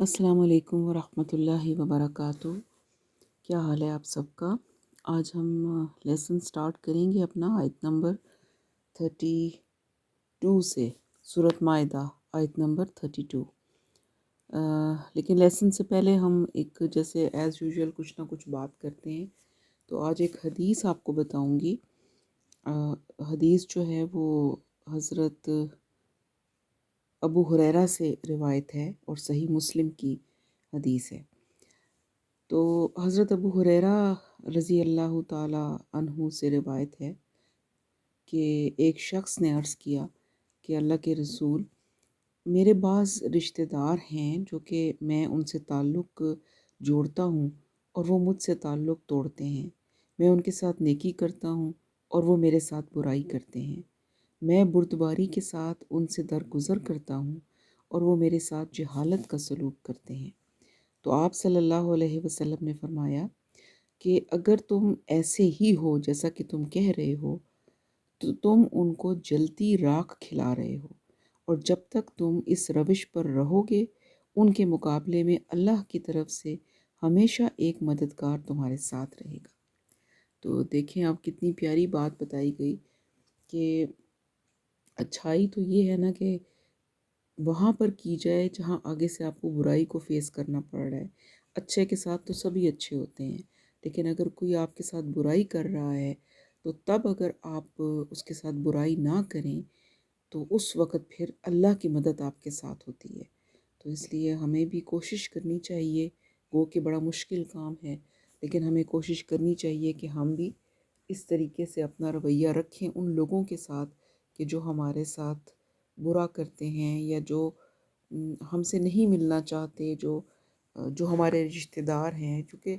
السلام علیکم ورحمۃ اللہ وبرکاتہ۔ کیا حال ہے آپ سب کا؟ آج ہم لیسن سٹارٹ کریں گے اپنا آیت نمبر 32 سے، سورۃ مائدہ آیت نمبر 32۔ لیکن لیسن سے پہلے ہم ایک جیسے ایز یوزول کچھ نہ کچھ بات کرتے ہیں، تو آج ایک حدیث آپ کو بتاؤں گی۔ حدیث جو ہے وہ حضرت ابو ہریرہ سے روایت ہے اور صحیح مسلم کی حدیث ہے۔ تو حضرت ابو ہریرہ رضی اللہ تعالی عنہ سے روایت ہے کہ ایک شخص نے عرض کیا کہ اللہ کے رسول، میرے بعض رشتہ دار ہیں جو کہ میں ان سے تعلق جوڑتا ہوں اور وہ مجھ سے تعلق توڑتے ہیں۔ میں ان کے ساتھ نیکی کرتا ہوں اور وہ میرے ساتھ برائی کرتے ہیں۔ میں بردباری کے ساتھ ان سے درگزر کرتا ہوں اور وہ میرے ساتھ جہالت کا سلوک کرتے ہیں۔ تو آپ صلی اللہ علیہ وسلم نے فرمایا کہ اگر تم ایسے ہی ہو جیسا کہ تم کہہ رہے ہو تو تم ان کو جلتی راکھ کھلا رہے ہو، اور جب تک تم اس روش پر رہو گے ان کے مقابلے میں اللہ کی طرف سے ہمیشہ ایک مددگار تمہارے ساتھ رہے گا۔ تو دیکھیں آپ کتنی پیاری بات بتائی گئی کہ اچھائی تو یہ ہے نا کہ وہاں پر کی جائے جہاں آگے سے آپ کو برائی کو فیس کرنا پڑ رہا ہے۔ اچھے کے ساتھ تو سبھی اچھے ہوتے ہیں، لیکن اگر کوئی آپ کے ساتھ برائی کر رہا ہے تو تب اگر آپ اس کے ساتھ برائی نہ کریں تو اس وقت پھر اللہ کی مدد آپ کے ساتھ ہوتی ہے۔ تو اس لیے ہمیں بھی کوشش کرنی چاہیے، وہ کہ بڑا مشکل کام ہے، لیکن ہمیں کوشش کرنی چاہیے کہ ہم بھی اس طریقے سے اپنا رویہ رکھیں ان لوگوں کے ساتھ کہ جو ہمارے ساتھ برا کرتے ہیں یا جو ہم سے نہیں ملنا چاہتے، جو ہمارے رشتہ دار ہیں، چونکہ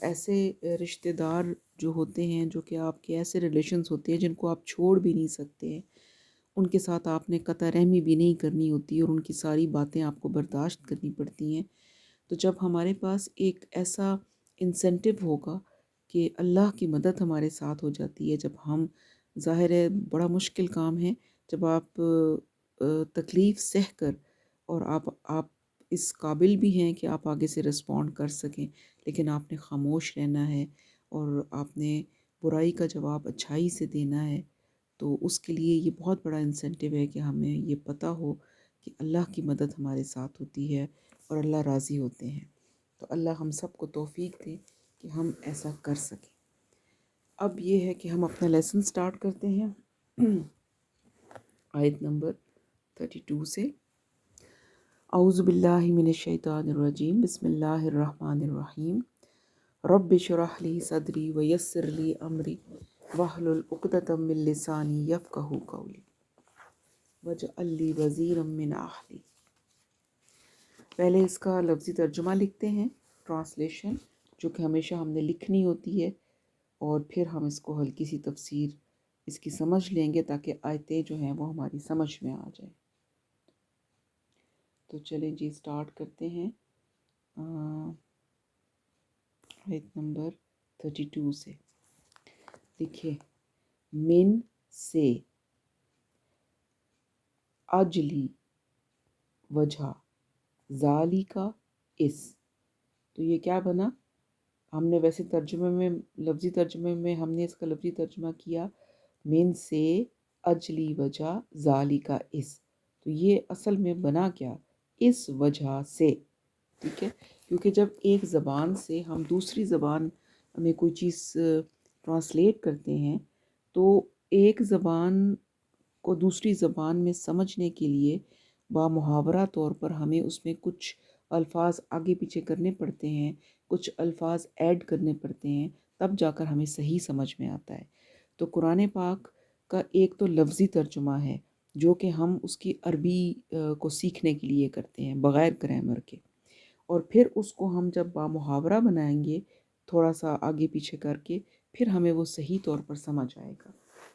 ایسے رشتہ دار جو ہوتے ہیں جو کہ آپ کے ایسے ریلیشنز ہوتے ہیں جن کو آپ چھوڑ بھی نہیں سکتے ہیں، ان کے ساتھ آپ نے قطع رحمی بھی نہیں کرنی ہوتی اور ان کی ساری باتیں آپ کو برداشت کرنی پڑتی ہیں۔ تو جب ہمارے پاس ایک ایسا انسینٹیو ہوگا کہ اللہ کی مدد ہمارے ساتھ ہو جاتی ہے، جب ہم ظاہر ہے بڑا مشکل کام ہے جب آپ تکلیف سہ کر اور آپ اس قابل بھی ہیں کہ آپ آگے سے رسپونڈ کر سکیں، لیکن آپ نے خاموش رہنا ہے اور آپ نے برائی کا جواب اچھائی سے دینا ہے۔ تو اس کے لیے یہ بہت بڑا انسینٹیو ہے کہ ہمیں یہ پتہ ہو کہ اللہ کی مدد ہمارے ساتھ ہوتی ہے اور اللہ راضی ہوتے ہیں۔ تو اللہ ہم سب کو توفیق دے کہ ہم ایسا کر سکیں۔ اب یہ ہے کہ ہم اپنا لیسن سٹارٹ کرتے ہیں آیت نمبر 32 سے۔ اعوذ باللہ من الشیطان الرجیم، بسم اللہ الرحمن الرحیم۔ رب اشرح لی صدری ویسر لی امری واحلل عقدۃ من لسانی یفقہوا قولی واجعل لی وزیرا من اہلی۔ پہلے اس کا لفظی ترجمہ لکھتے ہیں، ٹرانسلیشن، جو کہ ہمیشہ ہم نے لکھنی ہوتی ہے، اور پھر ہم اس کو ہلکی سی تفسیر اس کی سمجھ لیں گے تاکہ آیتیں جو ہیں وہ ہماری سمجھ میں آ جائیں۔ تو چلیں جی سٹارٹ کرتے ہیں آیت نمبر 32 سے۔ دیکھیے، من سے، اجلی، وجہ، ذالی کا، اس۔ تو یہ کیا بنا؟ ہم نے ویسے ترجمے میں لفظی ترجمے میں ہم نے اس کا لفظی ترجمہ کیا من سے، اجلی، وجہ، ذالی کا، اس۔ تو یہ اصل میں بنا کیا؟ اس وجہ سے، ٹھیک ہے؟ کیونکہ جب ایک زبان سے ہم دوسری زبان میں کوئی چیز ٹرانسلیٹ کرتے ہیں تو ایک زبان کو دوسری زبان میں سمجھنے کے لیے بامحاورہ طور پر ہمیں اس میں کچھ الفاظ آگے پیچھے کرنے پڑتے ہیں، کچھ الفاظ ایڈ کرنے پڑتے ہیں، تب جا کر ہمیں صحیح سمجھ میں آتا ہے۔ تو قرآن پاک کا ایک تو لفظی ترجمہ ہے جو کہ ہم اس کی عربی کو سیکھنے کے لیے کرتے ہیں بغیر گرامر کے، اور پھر اس کو ہم جب بامحاورہ بنائیں گے تھوڑا سا آگے پیچھے کر کے، پھر ہمیں وہ صحیح طور پر سمجھ آئے گا۔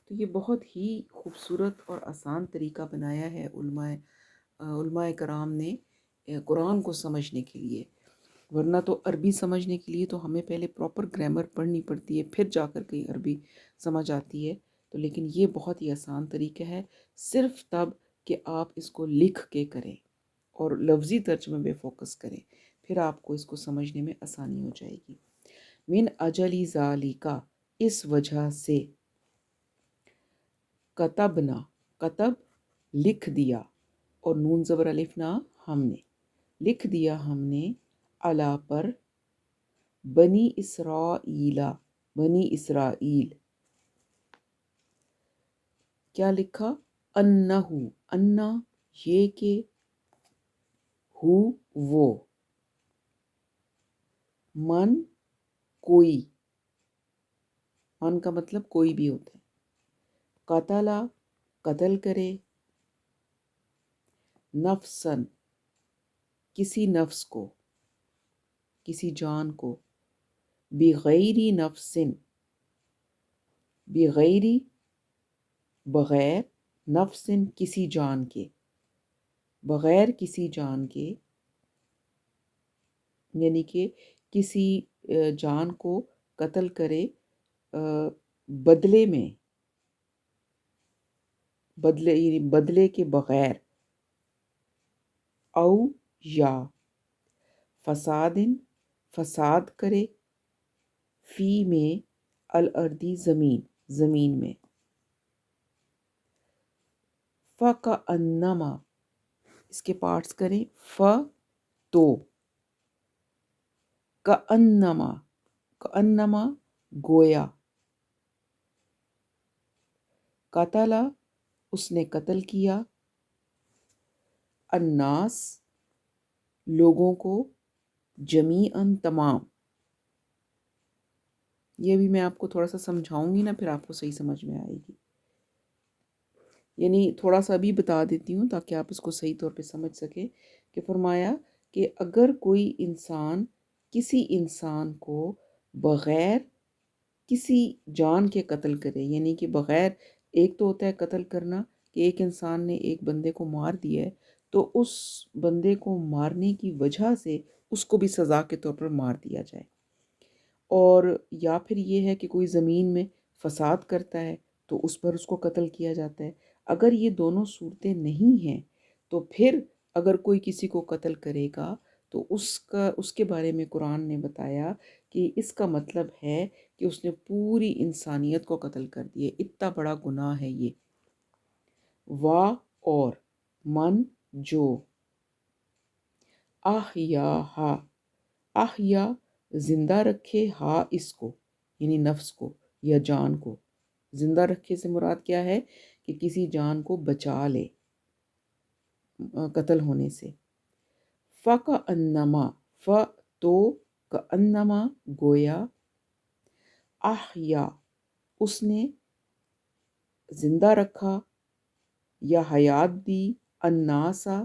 تو یہ بہت ہی خوبصورت اور آسان طریقہ بنایا ہے علماء کرام نے قرآن کو سمجھنے کے لیے، ورنہ تو عربی سمجھنے کے لیے تو ہمیں پہلے پراپر گرامر پڑھنی پڑتی ہے، پھر جا کر کہیں عربی سمجھ آتی ہے۔ تو لیکن یہ بہت ہی آسان طریقہ ہے، صرف تب کہ آپ اس کو لکھ کے کریں۔ اور لفظی ترجمے پہ فوکس کریں، پھر آپ کو اس کو سمجھنے میں آسانی ہو جائے گی۔ من اجلی ذالکا، اس وجہ سے، کتبنا، کتب لکھ دیا، اور نون زبر الف نا ہم نے، لکھ دیا ہم نے، علا پر، بنی اسرائیل، بنی اسرائیل، کیا لکھا؟ انہو، انا یہ کہ، ہو وہ، من کوئی، من کا مطلب کوئی بھی ہوتا ہے، قتلا قتل کرے، نفسن کسی نفس کو، کسی جان کو، بغیر نفسن، بغیر بغیر، نفسن کسی جان کے، بغیر کسی جان کے، یعنی کہ کسی جان کو قتل کرے بدلے میں، بدلے یعنی بدلے کے بغیر، او یا فسادن فساد کرے، فی میں، الردی زمین، زمین میں، فَكَأَنَّمَا اس کے پارٹس کریں، تو، کأنما، کأنما گویا، قتل اس نے قتل کیا، الناس لوگوں کو، جمیعاً تمام، یہ بھی میں آپ کو تھوڑا سا سمجھاؤں گی نا، پھر آپ کو صحیح سمجھ میں آئے گی، یعنی تھوڑا سا بھی بتا دیتی ہوں تاکہ آپ اس کو صحیح طور پہ سمجھ سکیں، کہ فرمایا کہ اگر کوئی انسان کسی انسان کو بغیر کسی جان کے قتل کرے، یعنی کہ بغیر، ایک تو ہوتا ہے قتل کرنا کہ ایک انسان نے ایک بندے کو مار دیا ہے، تو اس بندے کو مارنے کی وجہ سے اس کو بھی سزا کے طور پر مار دیا جائے، اور یا پھر یہ ہے کہ کوئی زمین میں فساد کرتا ہے تو اس پر اس کو قتل کیا جاتا ہے۔ اگر یہ دونوں صورتیں نہیں ہیں تو پھر اگر کوئی کسی کو قتل کرے گا تو اس کے بارے میں قرآن نے بتایا کہ اس کا مطلب ہے کہ اس نے پوری انسانیت کو قتل کر دیا، اتنا بڑا گناہ ہے یہ۔ وا اور، من جو، احیاہا، احیا زندہ رکھے، ہا اس کو یعنی نفس کو یا جان کو، زندہ رکھے سے مراد کیا ہے کہ کسی جان کو بچا لے قتل ہونے سے۔ فَكَأَنَّمَا، تو، کأنما گویا، احیا اس نے زندہ رکھا یا حیات دی، الناسا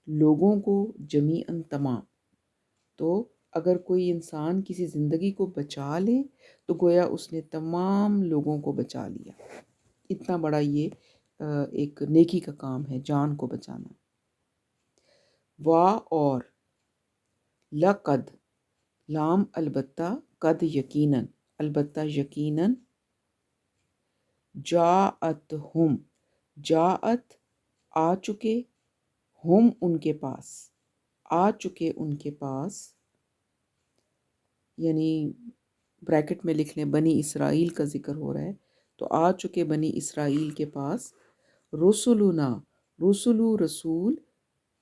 لوگوں کو، جمیعاً تمام، تو اگر کوئی انسان کسی زندگی کو بچا لے تو گویا اس نے تمام لوگوں کو بچا لیا، اتنا بڑا یہ ایک نیکی کا کام ہے جان کو بچانا۔ وا اور، لقد لام البتہ، قد یقیناً، البتہ یقیناً، جاءت ہم، جاءت آ چکے، ہم ان کے پاس، آ چکے ان کے پاس، یعنی بریکٹ میں لکھ لیں بنی اسرائیل کا ذکر ہو رہا ہے، تو آ چکے بنی اسرائیل کے پاس، رسولنا، رسولو رسول،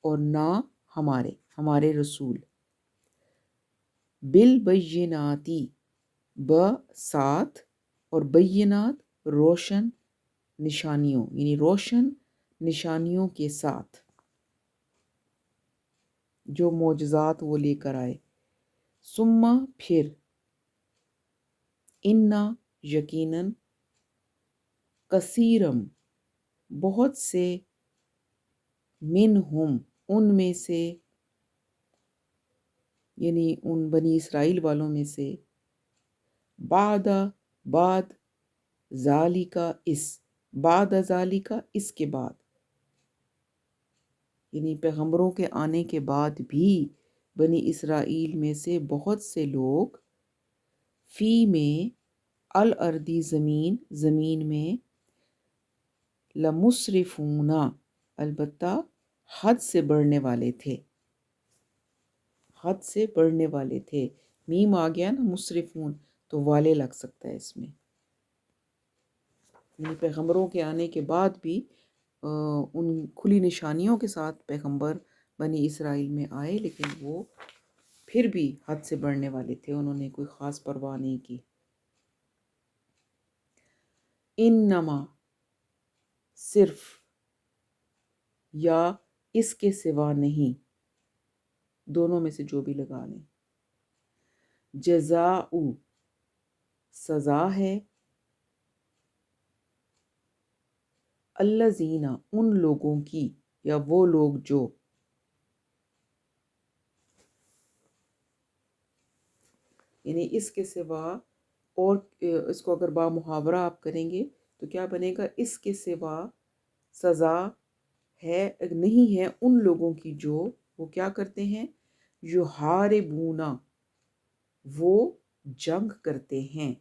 اور نا ہمارے، ہمارے رسول، بالبیناتی ساتھ، اور بینات روشن نشانیوں، یعنی روشن نشانیوں کے ساتھ، جو معجزات وہ لے کر آئے، ثم پھر، انا یقیناً، کثیرم بہت سے، منہم ان میں سے، یعنی ان بنی اسرائیل والوں میں سے، بعد ذالکا اس، بعد ذالکا اس کے بعد، یعنی پیغمبروں کے آنے کے بعد بھی بنی اسرائیل میں سے بہت سے لوگ، فی میں، الردی زمین، زمین میں، لمسرفون البتہ حد سے بڑھنے والے تھے، حد سے بڑھنے والے تھے. میم آ گیا نا مسرفون تو والے لگ سکتا ہے اس میں. یعنی پیغمبروں کے آنے کے بعد بھی ان کھلی نشانیوں کے ساتھ پیغمبر بنی اسرائیل میں آئے، لیکن وہ پھر بھی حد سے بڑھنے والے تھے، انہوں نے کوئی خاص پرواہ نہیں کی. انما صرف یا اس کے سوا نہیں، دونوں میں سے جو بھی لگا لیں. جزاء سزا ہے، الذین ان لوگوں کی، یا وہ لوگ جو، یعنی اس کے سوا، اور اس کو اگر با محاورہ آپ کریں گے تو کیا بنے گا؟ اس کے سوا سزا ہے نہیں ہے ان لوگوں کی جو وہ کیا کرتے ہیں؟ یحاربونا، وہ جنگ کرتے ہیں.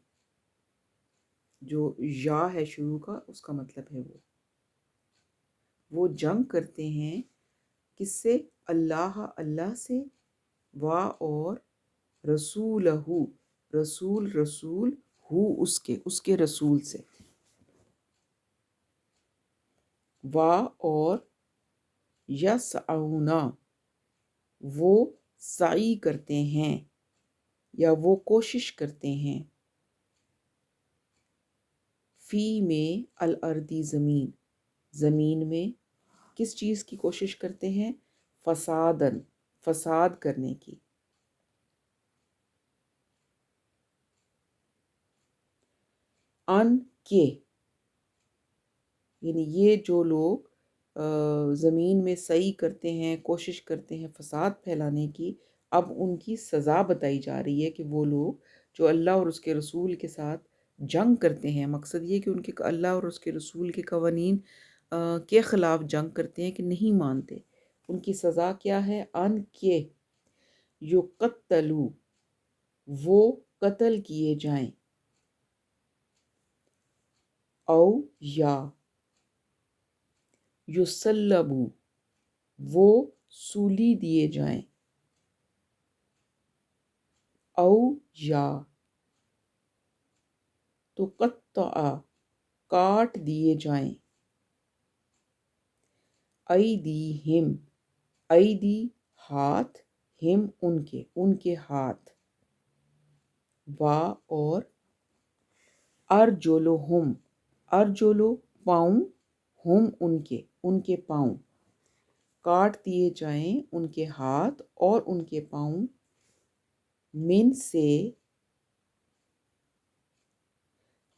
جو یا ہے شروع کا اس کا مطلب ہے وہ جنگ کرتے ہیں. کس سے؟ اللہ سے، وا اور رسولہ، رسول ہو اس کے رسول سے، وا اور یسعونا، وہ سعی کرتے ہیں یا وہ کوشش کرتے ہیں. فی میں الارضی، زمین میں کس چیز کی کوشش کرتے ہیں؟ فساد کرنے کی. ان کے، یعنی یہ جو لوگ زمین میں سعی کرتے ہیں، کوشش کرتے ہیں فساد پھیلانے کی، اب ان کی سزا بتائی جا رہی ہے کہ وہ لوگ جو اللہ اور اس کے رسول کے ساتھ جنگ کرتے ہیں. مقصد یہ کہ ان کے اللہ اور اس کے رسول کے قوانین کے خلاف جنگ کرتے ہیں، کہ نہیں مانتے. ان کی سزا کیا ہے؟ ان کے یقتلوا، وہ قتل کیے جائیں، او یا یسلبوا، وہ سولی دیے جائیں، او یا تقطع، کاٹ دیے جائیں. ایدیہم، ایدی ہاتھ، ہم ان کے ہاتھ، وا اور ارجلہم، ارجلو پاؤں، ہم ان کے پاؤں، کاٹ دیے جائیں ان کے ہاتھ اور ان کے پاؤں. من سے،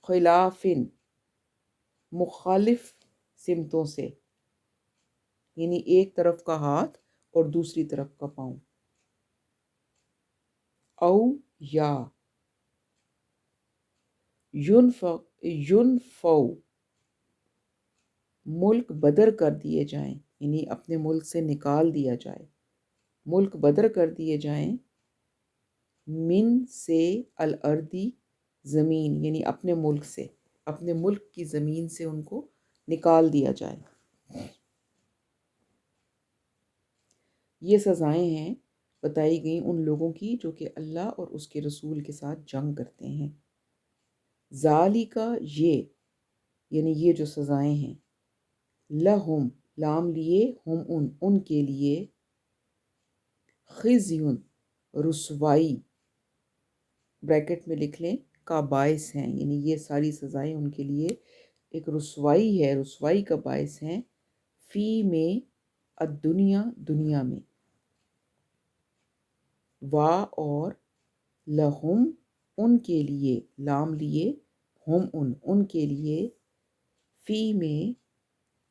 خلافن، مخالف سمتوں سے، یعنی ایک طرف کا ہاتھ اور دوسری طرف کا پاؤں. او یا ینفو، ملک بدر کر دیے جائیں، یعنی اپنے ملک سے نکال دیا جائے، ملک بدر کر دیے جائیں. من سے الارضی، زمین، یعنی اپنے ملک سے، اپنے ملک کی زمین سے ان کو نکال دیا جائے. یہ سزائیں ہیں بتائی گئیں ان لوگوں کی جو کہ اللہ اور اس کے رسول کے ساتھ جنگ کرتے ہیں. ذالک، یہ، یعنی یہ جو سزائیں ہیں، لہم، لام لیے، ہم ان کے لیے، خزی، رسوائی، بریکٹ میں لکھ لیں، کا باعث ہیں، یعنی یہ ساری سزائیں ان کے لیے ایک رسوائی ہے، رسوائی کا باعث ہیں. فی میں الدنیا، دنیا میں، وا اور لہم، ان کے لیے، لام لیے، ہم ان کے لیے، فی میں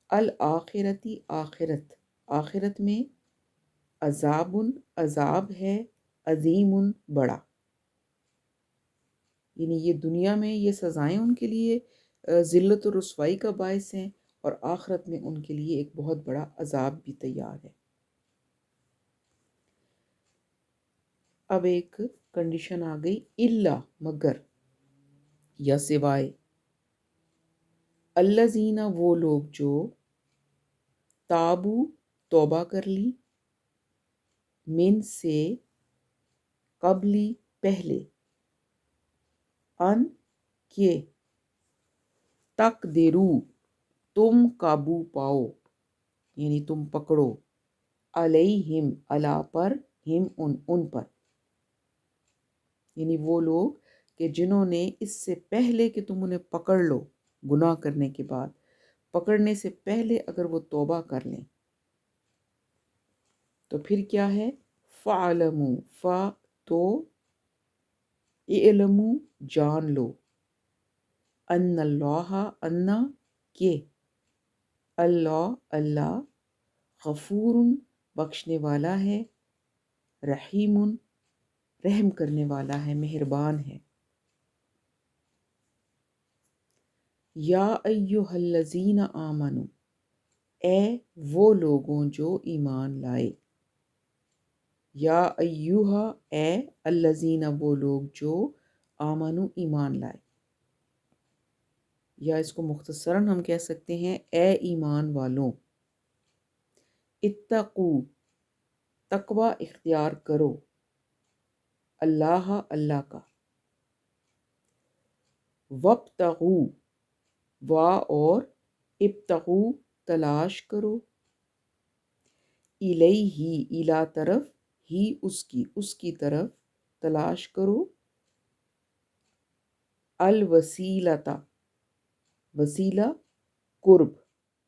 الآخرتی، آخرت میں، عذاب، عذاب ہے، عظیم، بڑا. یعنی یہ دنیا میں یہ سزائیں ان کے لیے ذلت و رسوائی کا باعث ہیں، اور آخرت میں ان کے لیے ایک بہت بڑا عذاب بھی تیار ہے. اب ایک کنڈیشن آ گئی، الا، مگر، یا سوائے، الذین، وہ لوگ جو، تابو، توبہ کر لی، من سے، قبلی پہلے، ان کے، تقدرو تم قابو پاؤ یعنی تم پکڑو، علیہم علی پر، ہم ان پر، یعنی وہ لوگ کہ جنہوں نے اس سے پہلے کہ تم انہیں پکڑ لو گناہ کرنے کے بعد، پکڑنے سے پہلے اگر وہ توبہ کر لیں تو پھر کیا ہے، فَعْلَمُوا، فا تو، اعلموا جان لو، ان اللہ انا کہ اللہ اللہ، غفور بخشنے والا ہے، رحیم رحم کرنے والا ہے، مہربان ہے۔ یا ایہا الذین آمنو، اے وہ لوگوں جو ایمان لائے، یا ایہا اے، الذین وہ لوگ جو آمنو ایمان لائے، یا اس کو مختصراً ہم کہہ سکتے ہیں اے ایمان والوں، اتقو تقوی اختیار کرو، اللہ اللہ کا، وابتغو وا اور، ابتغو تلاش کرو، الیہ الی طرف، ہی اس کی طرف تلاش کرو، الوسیلۃ وسیلہ قرب،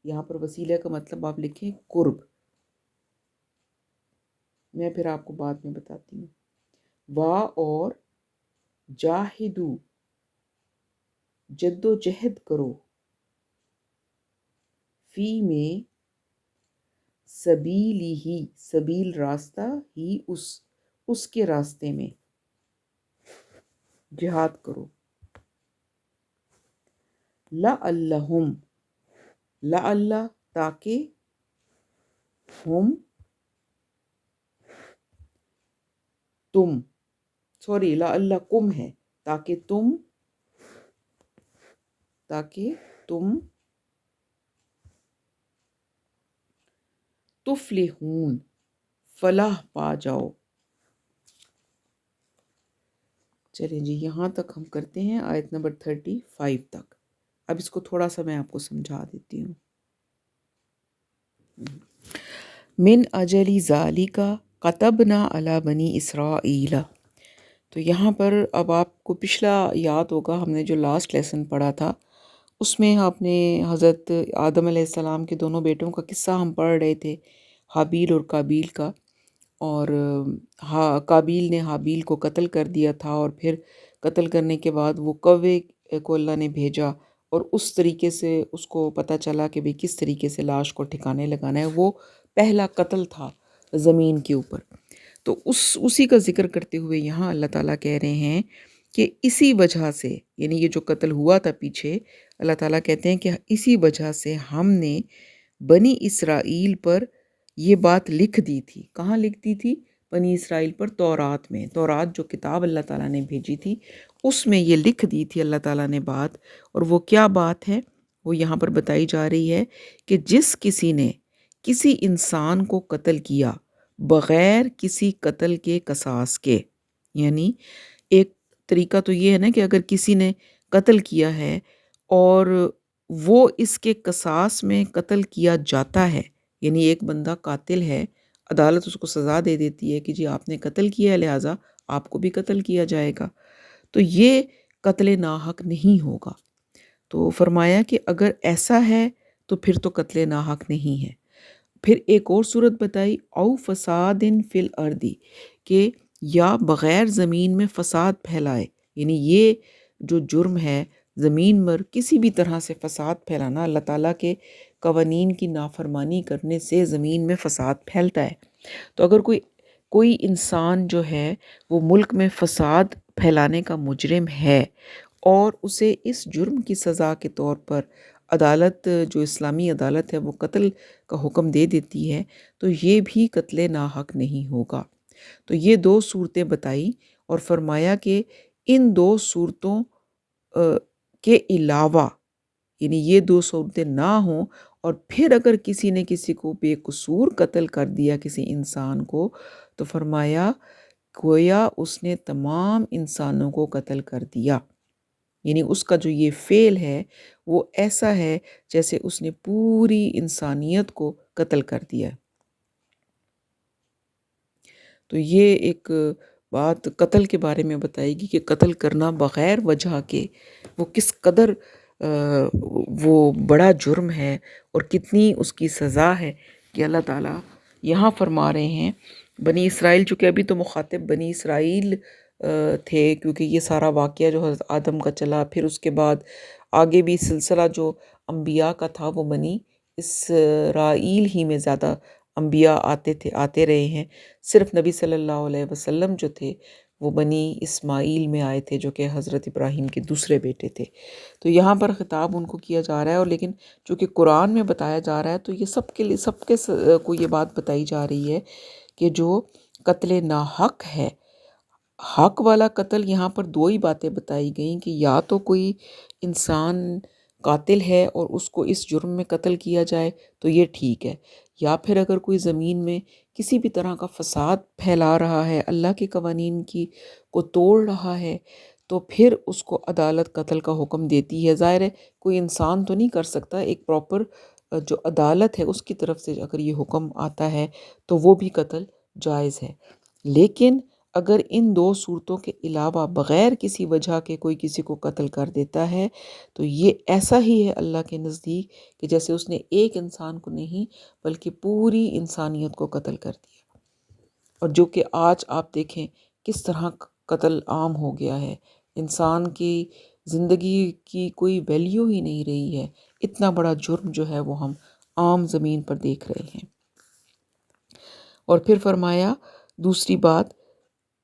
یہاں پر وسیلہ کا مطلب آپ لکھیں قرب، میں پھر آپ کو بعد میں بتاتی ہوں، وا اور، جاہدو جد و جہد کرو، فی میں، سبیلی ہی سبیل راستہ، ہی اس کے راستے میں جہاد کرو، لعلہم لعل تاکہ، ہم تم، سوری لعلکم ہے، تاکہ تم تفلحون فلاح پا جاؤ۔ چلیں جی یہاں تک ہم کرتے ہیں آیت نمبر 35 تک۔ اب اس کو تھوڑا سا میں آپ کو سمجھا دیتی ہوں۔ من اجلی ذالک کتبنا علی بنی اسرائیل، تو یہاں پر اب آپ کو پچھلا یاد ہوگا، ہم نے جو لاسٹ لیسن پڑھا تھا اس میں آپ نے حضرت آدم علیہ السلام کے دونوں بیٹوں کا قصہ ہم پڑھ رہے تھے، حابیل اور قابیل کا، اور قابیل نے حابیل کو قتل کر دیا تھا، اور پھر قتل کرنے کے بعد وہ کوے کو اللہ نے بھیجا، اور اس طریقے سے اس کو پتہ چلا کہ بھئی کس طریقے سے لاش کو ٹھکانے لگانا ہے، وہ پہلا قتل تھا زمین کے اوپر۔ تو اسی کا ذکر کرتے ہوئے یہاں اللہ تعالیٰ کہہ رہے ہیں کہ اسی وجہ سے، یعنی یہ جو قتل ہوا تھا پیچھے، اللہ تعالیٰ کہتے ہیں کہ اسی وجہ سے ہم نے بنی اسرائیل پر یہ بات لکھ دی تھی۔ کہاں لکھ دی تھی؟ بنی اسرائیل پر، تورات میں، تورات جو کتاب اللہ تعالیٰ نے بھیجی تھی اس میں یہ لکھ دی تھی اللہ تعالیٰ نے بات، اور وہ کیا بات ہے وہ یہاں پر بتائی جا رہی ہے کہ جس کسی نے کسی انسان کو قتل کیا بغیر کسی قتل کے قصاص کے، یعنی ایک طریقہ تو یہ ہے نا کہ اگر کسی نے قتل کیا ہے اور وہ اس کے قصاص میں قتل کیا جاتا ہے، یعنی ایک بندہ قاتل ہے، عدالت اس کو سزا دے دیتی ہے کہ جی آپ نے قتل کیا ہے لہٰذا آپ کو بھی قتل کیا جائے گا، تو یہ قتل ناحق نہیں ہوگا۔ تو فرمایا کہ اگر ایسا ہے تو پھر تو قتل ناحق نہیں ہے۔ پھر ایک اور صورت بتائی، او فساد فی الارض، کہ یا بغیر زمین میں فساد پھیلائے، یعنی یہ جو جرم ہے زمین پر کسی بھی طرح سے فساد پھیلانا، اللہ تعالیٰ کے قوانین کی نافرمانی کرنے سے زمین میں فساد پھیلتا ہے۔ تو اگر کوئی انسان جو ہے وہ ملک میں فساد پھیلانے کا مجرم ہے اور اسے اس جرم کی سزا کے طور پر عدالت، جو اسلامی عدالت ہے، وہ قتل کا حکم دے دیتی ہے، تو یہ بھی قتل ناحق نہیں ہوگا۔ تو یہ دو صورتیں بتائی اور فرمایا کہ ان دو صورتوں کے علاوہ، یعنی یہ دو صورتیں نہ ہوں اور پھر اگر کسی نے کسی کو بے قصور قتل کر دیا کسی انسان کو تو فرمایا گویا اس نے تمام انسانوں کو قتل کر دیا، یعنی اس کا جو یہ فعل ہے وہ ایسا ہے جیسے اس نے پوری انسانیت کو قتل کر دیا۔ تو یہ ایک بات قتل کے بارے میں بتائے گی کہ قتل کرنا بغیر وجہ کے وہ کس قدر وہ بڑا جرم ہے اور کتنی اس کی سزا ہے، کہ اللہ تعالیٰ یہاں فرما رہے ہیں بنی اسرائیل، چونکہ ابھی تو مخاطب بنی اسرائیل تھے، کیونکہ یہ سارا واقعہ جو حضرت آدم کا چلا، پھر اس کے بعد آگے بھی سلسلہ جو انبیاء کا تھا وہ بنی اسرائیل ہی میں زیادہ انبیاء آتے رہے ہیں۔ صرف نبی صلی اللہ علیہ وسلم جو تھے وہ بنی اسماعیل میں آئے تھے، جو کہ حضرت ابراہیم کے دوسرے بیٹے تھے۔ تو یہاں پر خطاب ان کو کیا جا رہا ہے، اور لیکن چونکہ قرآن میں بتایا جا رہا ہے تو یہ سب کے لیے، سب کے کو یہ بات بتائی جا رہی ہے کہ جو قتل ناحق ہے، حق والا قتل، یہاں پر دو ہی باتیں بتائی گئیں کہ یا تو کوئی انسان قاتل ہے اور اس کو اس جرم میں قتل کیا جائے تو یہ ٹھیک ہے، یا پھر اگر کوئی زمین میں کسی بھی طرح کا فساد پھیلا رہا ہے، اللہ کے قوانین کو توڑ رہا ہے، تو پھر اس کو عدالت قتل کا حکم دیتی ہے۔ ظاہر ہے کوئی انسان تو نہیں کر سکتا، ایک پراپر جو عدالت ہے اس کی طرف سے اگر یہ حکم آتا ہے تو وہ بھی قتل جائز ہے۔ لیکن اگر ان دو صورتوں کے علاوہ بغیر کسی وجہ کے کوئی کسی کو قتل کر دیتا ہے تو یہ ایسا ہی ہے اللہ کے نزدیک کہ جیسے اس نے ایک انسان کو نہیں بلکہ پوری انسانیت کو قتل کر دیا۔ اور جو کہ آج آپ دیکھیں کس طرح قتل عام ہو گیا ہے، انسان کی زندگی کی کوئی ویلیو ہی نہیں رہی ہے، اتنا بڑا جرم جو ہے وہ ہم عام زمین پر دیکھ رہے ہیں۔ اور پھر فرمایا دوسری بات،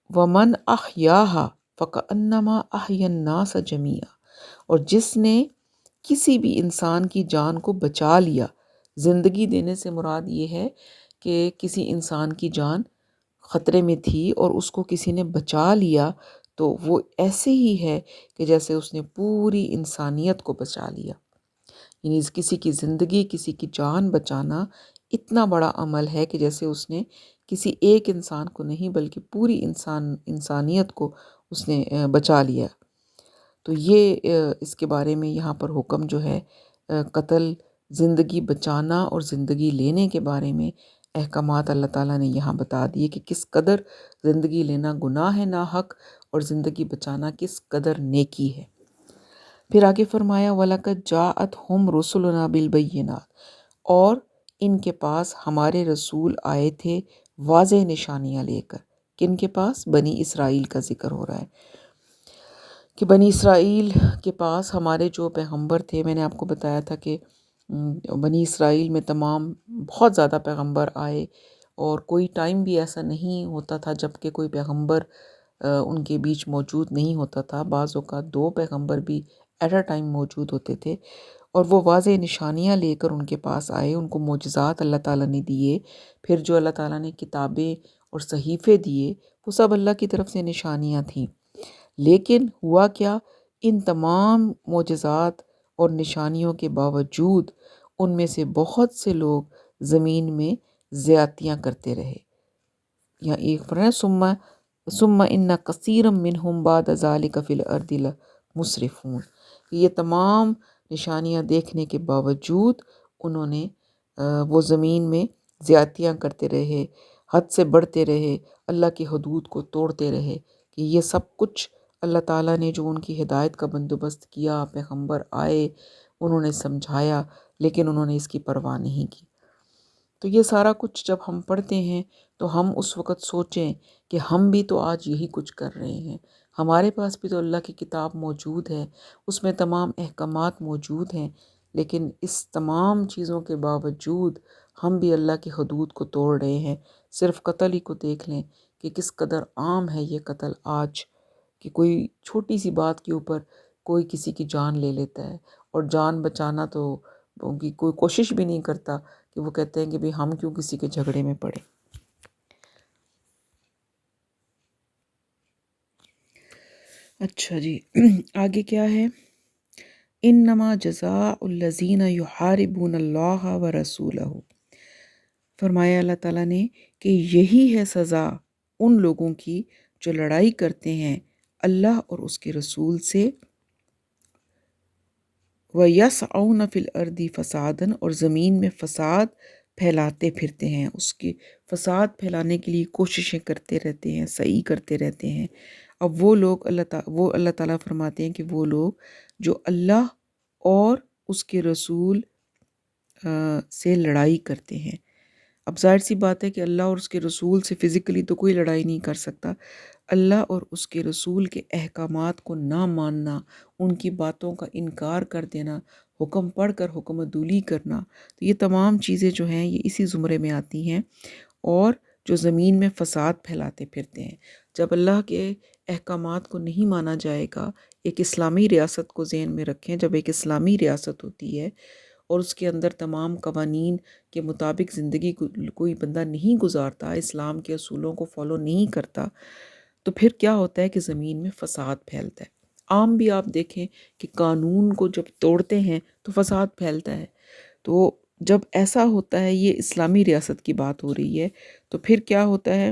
وَمَنْ أَحْيَاهَا فَكَأَنَّمَا أَحْيَا النَّاسَ جَمِيعًا، اور جس نے کسی بھی انسان کی جان کو بچا لیا، زندگی دینے سے مراد یہ ہے کہ کسی انسان کی جان خطرے میں تھی اور اس کو کسی نے بچا لیا تو وہ ایسے ہی ہے کہ جیسے اس نے پوری انسانیت کو بچا لیا۔ یعنی کسی کی زندگی، کسی کی جان بچانا اتنا بڑا عمل ہے کہ جیسے اس نے کسی ایک انسان کو نہیں بلکہ پوری انسانیت کو اس نے بچا لیا۔ تو یہ اس کے بارے میں یہاں پر حکم جو ہے قتل، زندگی بچانا اور زندگی لینے کے بارے میں احکامات اللہ تعالیٰ نے یہاں بتا دیے کہ کس قدر زندگی لینا گناہ ہے ناحق اور زندگی بچانا کس قدر نیکی ہے۔ پھر آگے فرمایا وَلَقَدْ جَاءَتْهُمْ رُسُلُنَا بِالْبَيِّنَاتِ، اور ان کے پاس ہمارے رسول آئے تھے واضح نشانیاں لے کر۔ کن کے پاس؟ بنی اسرائیل کا ذکر ہو رہا ہے کہ بنی اسرائیل کے پاس ہمارے جو پیغمبر تھے، میں نے آپ کو بتایا تھا کہ بنی اسرائیل میں تمام بہت زیادہ پیغمبر آئے، اور کوئی ٹائم بھی ایسا نہیں ہوتا تھا جب کہ کوئی پیغمبر ان کے بیچ موجود نہیں ہوتا تھا۔ بعض اوقات دو پیغمبر بھی ایٹ اے ٹائم موجود ہوتے تھے، اور وہ واضح نشانیاں لے کر ان کے پاس آئے، ان کو معجزات اللہ تعالیٰ نے دیے۔ پھر جو اللہ تعالیٰ نے کتابیں اور صحیفے دیے وہ سب اللہ کی طرف سے نشانیاں تھیں۔ لیکن ہوا کیا، ان تمام معجزات اور نشانیوں کے باوجود ان میں سے بہت سے لوگ زمین میں زیادتیاں کرتے رہے۔ یا ایک فرمایا ثم ان کثیرا منہم بعد ذلک فی الارض لمسرفون، یہ تمام نشانیاں دیکھنے کے باوجود انہوں نے وہ زمین میں زیادتیاں کرتے رہے، حد سے بڑھتے رہے، اللہ کی حدود کو توڑتے رہے، کہ یہ سب کچھ اللہ تعالیٰ نے جو ان کی ہدایت کا بندوبست کیا، پیغمبر آئے، انہوں نے سمجھایا، لیکن انہوں نے اس کی پرواہ نہیں کی۔ تو یہ سارا کچھ جب ہم پڑھتے ہیں تو ہم اس وقت سوچیں کہ ہم بھی تو آج یہی کچھ کر رہے ہیں، ہمارے پاس بھی تو اللہ کی کتاب موجود ہے، اس میں تمام احکامات موجود ہیں، لیکن اس تمام چیزوں کے باوجود ہم بھی اللہ کی حدود کو توڑ رہے ہیں۔ صرف قتل ہی کو دیکھ لیں کہ کس قدر عام ہے یہ قتل آج، کہ کوئی چھوٹی سی بات کے اوپر کوئی کسی کی جان لے لیتا ہے، اور جان بچانا تو ان کی کوئی کوشش بھی نہیں کرتا، کہ وہ کہتے ہیں کہ بھی ہم کیوں کسی کے جھگڑے میں پڑے۔ اچھا جی، آگے کیا ہے؟ انما جزاء الذین یحاربون اللہ و رسولہ، فرمایا اللہ تعالیٰ نے کہ یہی ہے سزا ان لوگوں کی جو لڑائی کرتے ہیں اللہ اور اس کے رسول سے، وَيَسْعَوْنَ فِي الْأَرْضِ فَسَادًا، اور زمین میں فساد پھیلاتے پھرتے ہیں، اس کی فساد پھیلانے کے لیے کوششیں کرتے رہتے ہیں، صحیح کرتے رہتے ہیں۔ اب وہ لوگ اللہ تعالیٰ فرماتے ہیں کہ وہ لوگ جو اللہ اور اس کے رسول سے لڑائی کرتے ہیں۔ اب ظاہر سی بات ہے کہ اللہ اور اس کے رسول سے فزیکلی تو کوئی لڑائی نہیں کر سکتا، اللہ اور اس کے رسول کے احکامات کو نہ ماننا، ان کی باتوں کا انکار کر دینا، حکم پڑھ کر حکم عدولی کرنا، تو یہ تمام چیزیں جو ہیں یہ اسی زمرے میں آتی ہیں، اور جو زمین میں فساد پھیلاتے پھرتے ہیں۔ جب اللہ کے احکامات کو نہیں مانا جائے گا، ایک اسلامی ریاست کو ذہن میں رکھیں، جب ایک اسلامی ریاست ہوتی ہے اور اس کے اندر تمام قوانین کے مطابق زندگی کوئی بندہ نہیں گزارتا، اسلام کے اصولوں کو فالو نہیں کرتا، تو پھر کیا ہوتا ہے کہ زمین میں فساد پھیلتا ہے۔ عام بھی آپ دیکھیں کہ قانون کو جب توڑتے ہیں تو فساد پھیلتا ہے۔ تو جب ایسا ہوتا ہے، یہ اسلامی ریاست کی بات ہو رہی ہے، تو پھر کیا ہوتا ہے،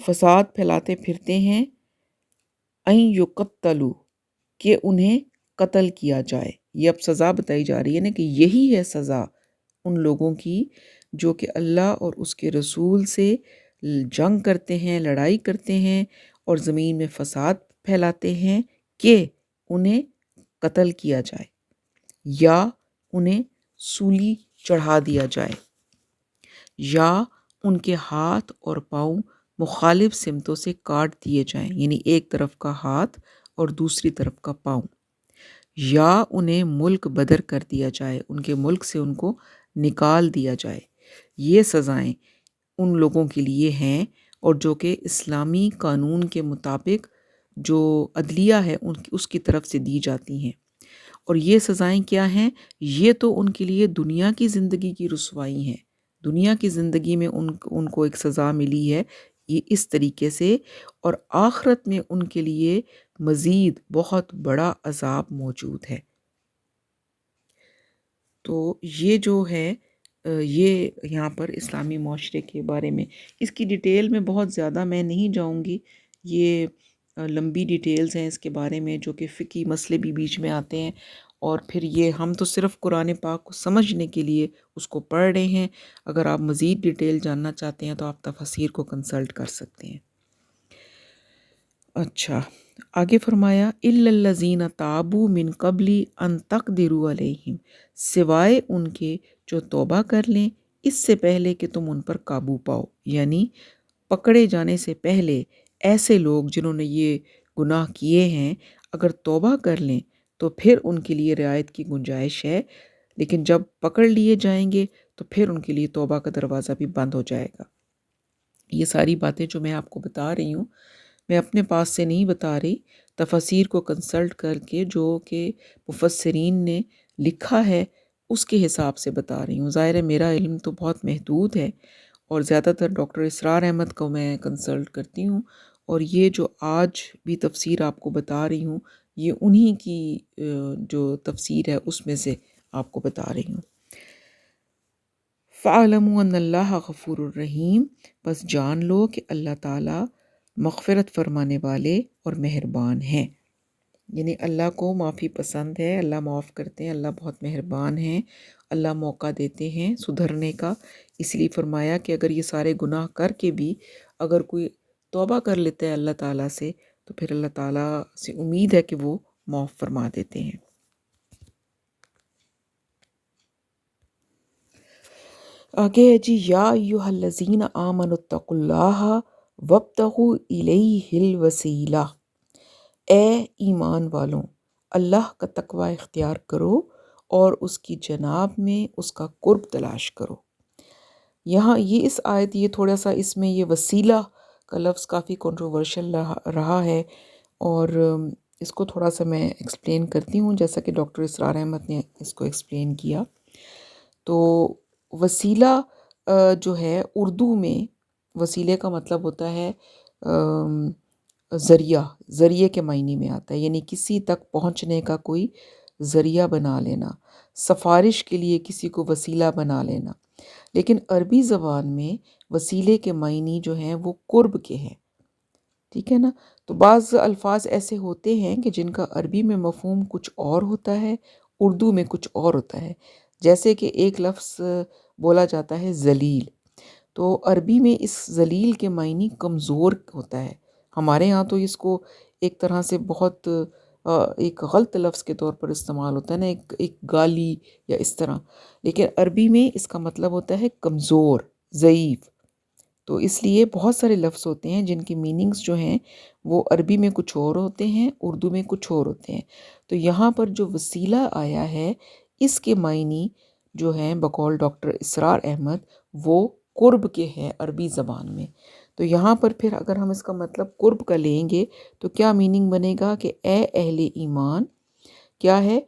فساد پھیلاتے پھرتے ہیں، این یقتلوا، کہ انہیں قتل کیا جائے۔ یہ اب سزا بتائی جا رہی ہے نا کہ یہی ہے سزا ان لوگوں کی جو کہ اللہ اور اس کے رسول سے جنگ کرتے ہیں، لڑائی کرتے ہیں اور زمین میں فساد پھیلاتے ہیں، کہ انہیں قتل کیا جائے یا انہیں سولی چڑھا دیا جائے، یا ان کے ہاتھ اور پاؤں مخالف سمتوں سے کاٹ دیے جائیں، یعنی ایک طرف کا ہاتھ اور دوسری طرف کا پاؤں، یا انہیں ملک بدر کر دیا جائے، ان کے ملک سے ان کو نکال دیا جائے۔ یہ سزائیں ان لوگوں کے لیے ہیں، اور جو کہ اسلامی قانون کے مطابق جو عدلیہ ہے اس کی طرف سے دی جاتی ہیں۔ اور یہ سزائیں کیا ہیں؟ یہ تو ان کے لیے دنیا کی زندگی کی رسوائی ہیں، دنیا کی زندگی میں ان کو ایک سزا ملی ہے یہ اس طریقے سے، اور آخرت میں ان کے لیے مزید بہت بڑا عذاب موجود ہے۔ تو یہ جو ہے یہ یہاں پر اسلامی معاشرے کے بارے میں، اس کی ڈیٹیل میں بہت زیادہ میں نہیں جاؤں گی، یہ لمبی ڈیٹیلز ہیں اس کے بارے میں، جو کہ فقہی مسئلے بھی بیچ میں آتے ہیں، اور پھر یہ ہم تو صرف قرآن پاک کو سمجھنے کے لیے اس کو پڑھ رہے ہیں۔ اگر آپ مزید ڈیٹیل جاننا چاہتے ہیں تو آپ تفاسیر کو کنسلٹ کر سکتے ہیں۔ اچھا، آگے فرمایا اِلَّا الَّذِينَ تَابُوا مِن قَبْلِ أَن تَقْدِرُوا عَلَيْهِمْ، سوائے ان کے جو توبہ کر لیں اس سے پہلے کہ تم ان پر قابو پاؤ، یعنی پکڑے جانے سے پہلے ایسے لوگ جنہوں نے یہ گناہ کیے ہیں اگر توبہ کر لیں تو پھر ان کے لیے رعایت کی گنجائش ہے، لیکن جب پکڑ لیے جائیں گے تو پھر ان کے لیے توبہ کا دروازہ بھی بند ہو جائے گا۔ یہ ساری باتیں جو میں آپ کو بتا رہی ہوں میں اپنے پاس سے نہیں بتا رہی، تفاسیر کو کنسلٹ کر کے جو کہ مفسرین نے لکھا ہے اس کے حساب سے بتا رہی ہوں۔ ظاہر ہے میرا علم تو بہت محدود ہے، اور زیادہ تر ڈاکٹر اسرار احمد کو میں کنسلٹ کرتی ہوں، اور یہ جو آج بھی تفسیر آپ کو بتا رہی ہوں یہ انہی کی جو تفسیر ہے اس میں سے آپ کو بتا رہی ہوں۔ فَاعْلَمُوا أَنَّ اللَّهَ غَفُورٌ الرحیم، بس جان لو کہ اللہ تعالیٰ مغفرت فرمانے والے اور مہربان ہیں، یعنی اللہ کو معافی پسند ہے، اللہ معاف کرتے ہیں، اللہ بہت مہربان ہیں، اللہ موقع دیتے ہیں سدھرنے کا۔ اس لیے فرمایا کہ اگر یہ سارے گناہ کر کے بھی اگر کوئی توبہ کر لیتا ہے اللہ تعالیٰ سے تو پھر اللہ تعالیٰ سے امید ہے کہ وہ معاف فرما دیتے ہیں۔ آگے ہے جی، یا ایھا الذین آمنوا اتقوا اللہ وابتغوا الیہ الوسیلہ، اے ایمان والوں اللہ کا تقوی اختیار کرو اور اس کی جناب میں اس کا قرب تلاش کرو۔ یہاں یہ اس آیت یہ تھوڑا سا اس میں یہ وسیلہ کا لفظ کافی کنٹروورشل رہا ہے، اور اس کو تھوڑا سا میں ایکسپلین کرتی ہوں جیسا کہ ڈاکٹر اسرار احمد نے اس کو ایکسپلین کیا۔ تو وسیلہ جو ہے اردو میں، وسیلے کا مطلب ہوتا ہے ذریعہ، ذریعے کے معنی میں آتا ہے، یعنی کسی تک پہنچنے کا کوئی ذریعہ بنا لینا، سفارش کے لیے کسی کو وسیلہ بنا لینا۔ لیکن عربی زبان میں وسیلے کے معنی جو ہیں وہ قرب کے ہیں، ٹھیک ہے نا؟ تو بعض الفاظ ایسے ہوتے ہیں کہ جن کا عربی میں مفہوم کچھ اور ہوتا ہے، اردو میں کچھ اور ہوتا ہے۔ جیسے کہ ایک لفظ بولا جاتا ہے ذلیل، تو عربی میں اس ذلیل کے معنی کمزور ہوتا ہے۔ ہمارے ہاں تو اس کو ایک طرح سے بہت ایک غلط لفظ کے طور پر استعمال ہوتا ہے نا، ایک گالی یا اس طرح، لیکن عربی میں اس کا مطلب ہوتا ہے کمزور، ضعیف۔ تو اس لیے بہت سارے لفظ ہوتے ہیں جن کی میننگز جو ہیں وہ عربی میں کچھ اور ہوتے ہیں، اردو میں کچھ اور ہوتے ہیں۔ تو یہاں پر جو وسیلہ آیا ہے اس کے معنی جو ہیں بقول ڈاکٹر اسرار احمد وہ قرب کے ہیں عربی زبان میں۔ تو یہاں پر پھر اگر ہم اس کا مطلب قرب کا لیں گے تو کیا میننگ بنے گا کہ اے اہل ایمان کیا ہے،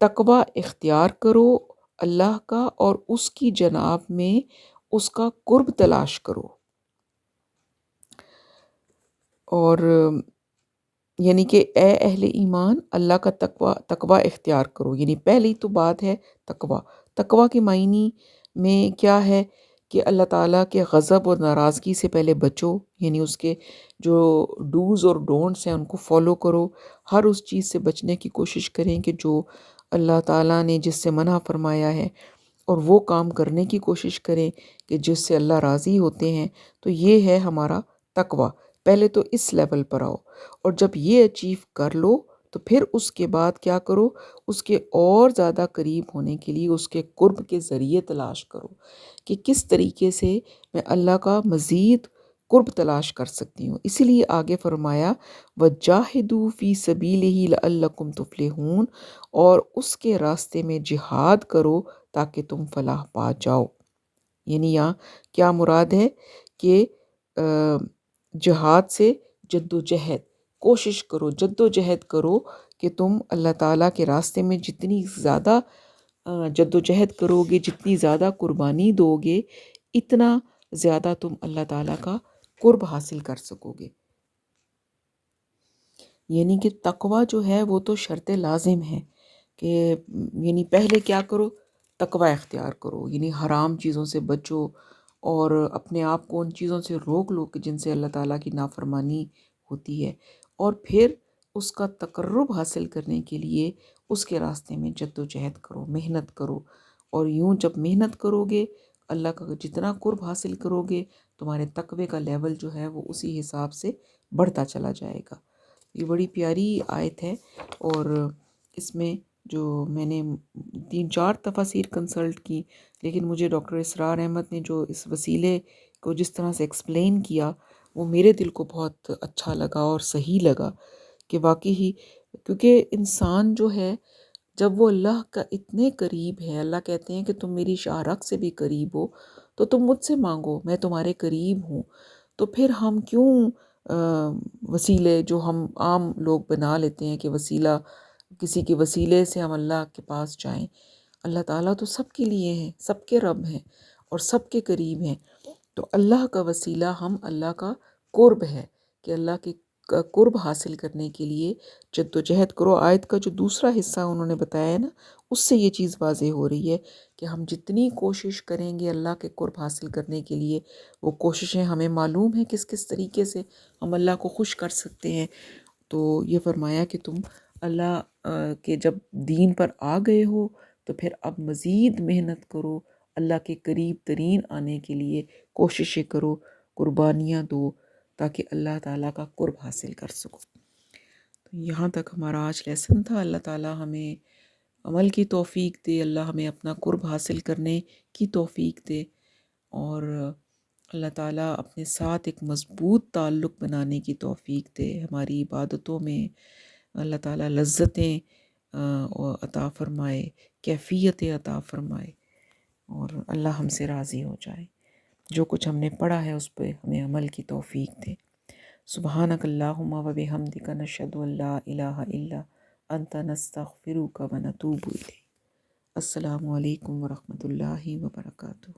تقوی اختیار کرو اللہ کا اور اس کی جناب میں اس کا قرب تلاش کرو، اور یعنی کہ اے اہل ایمان اللہ کا تقوی اختیار کرو، یعنی پہلی تو بات ہے تقوی۔ تقوی کے معنی میں کیا ہے کہ اللہ تعالیٰ کے غضب اور ناراضگی سے پہلے بچو، یعنی اس کے جو ڈوز اور ڈونٹس ہیں ان کو فالو کرو، ہر اس چیز سے بچنے کی کوشش کریں کہ جو اللہ تعالیٰ نے جس سے منع فرمایا ہے، اور وہ کام کرنے کی کوشش کریں کہ جس سے اللہ راضی ہوتے ہیں۔ تو یہ ہے ہمارا تقوی۔ پہلے تو اس لیول پر آؤ، اور جب یہ اچیو کر لو تو پھر اس کے بعد کیا کرو، اس کے اور زیادہ قریب ہونے کے لیے اس کے قرب کے ذریعے تلاش کرو کہ کس طریقے سے میں اللہ کا مزید قرب تلاش کر سکتی ہوں۔ اسی لیے آگے فرمایا وَجَاهِدُوا فِي سَبِيلِهِ لَعَلَّكُمْ تُفْلِحُونَ، اور اس کے راستے میں جہاد کرو تاکہ تم فلاح پا جاؤ۔ یعنی یہاں کیا مراد ہے کہ جہاد سے جد و جہد، کوشش کرو، جد و جہد کرو کہ تم اللہ تعالیٰ کے راستے میں جتنی زیادہ جد و جہد کرو گے، جتنی زیادہ قربانی دو گے، اتنا زیادہ تم اللہ تعالیٰ کا قرب حاصل کر سکو گے۔ یعنی کہ تقوی جو ہے وہ تو شرط لازم ہے کہ یعنی پہلے کیا کرو، تقوی اختیار کرو، یعنی حرام چیزوں سے بچو اور اپنے آپ کو ان چیزوں سے روک لو کہ جن سے اللہ تعالیٰ کی نافرمانی ہوتی ہے، اور پھر اس کا تقرب حاصل کرنے کے لیے اس کے راستے میں جد و جہد کرو، محنت کرو، اور یوں جب محنت کرو گے اللہ کا جتنا قرب حاصل کرو گے تمہارے تقوی کا لیول جو ہے وہ اسی حساب سے بڑھتا چلا جائے گا۔ یہ بڑی پیاری آیت ہے، اور اس میں جو میں نے 3-4 تفاسیر کنسلٹ کی، لیکن مجھے ڈاکٹر اسرار احمد نے جو اس وسیلے کو جس طرح سے ایکسپلین کیا وہ میرے دل کو بہت اچھا لگا اور صحیح لگا کہ واقعی ہی، کیونکہ انسان جو ہے جب وہ اللہ کا اتنے قریب ہے، اللہ کہتے ہیں کہ تم میری شاہ رگ سے بھی قریب ہو تو تم مجھ سے مانگو، میں تمہارے قریب ہوں، تو پھر ہم کیوں وسیلے جو ہم عام لوگ بنا لیتے ہیں کہ وسیلہ کسی کے وسیلے سے ہم اللہ کے پاس جائیں۔ اللہ تعالیٰ تو سب کے لیے ہیں، سب کے رب ہیں اور سب کے قریب ہیں۔ تو اللہ کا وسیلہ ہم اللہ کا قرب ہے کہ اللہ کے قرب حاصل کرنے کے لیے جد و جہد کرو۔ آیت کا جو دوسرا حصہ انہوں نے بتایا ہے نا، اس سے یہ چیز واضح ہو رہی ہے کہ ہم جتنی کوشش کریں گے اللہ کے قرب حاصل کرنے کے لیے، وہ کوششیں ہمیں معلوم ہے کس کس طریقے سے ہم اللہ کو خوش کر سکتے ہیں۔ تو یہ فرمایا کہ تم اللہ کے جب دین پر آ گئے ہو تو پھر اب مزید محنت کرو، اللہ کے قریب ترین آنے کے لیے کوششیں کرو، قربانیاں دو تاکہ اللہ تعالیٰ کا قرب حاصل کر سکو۔ تو یہاں تک ہمارا آج لیسن تھا۔ اللہ تعالیٰ ہمیں عمل کی توفیق دے، اللہ ہمیں اپنا قرب حاصل کرنے کی توفیق دے، اور اللہ تعالیٰ اپنے ساتھ ایک مضبوط تعلق بنانے کی توفیق دے۔ ہماری عبادتوں میں اللہ تعالیٰ لذتیں عطا فرمائے، کیفیتیں عطا فرمائے، اور اللہ ہم سے راضی ہو جائے۔ جو کچھ ہم نے پڑھا ہے اس پہ ہمیں عمل کی توفیق دے۔ سبحانک اللہم و بحمدک نشہد ان لا الہ الا انت نستغفرک و نتوب الیک۔ السلام علیکم ورحمۃ اللہ وبرکاتہ۔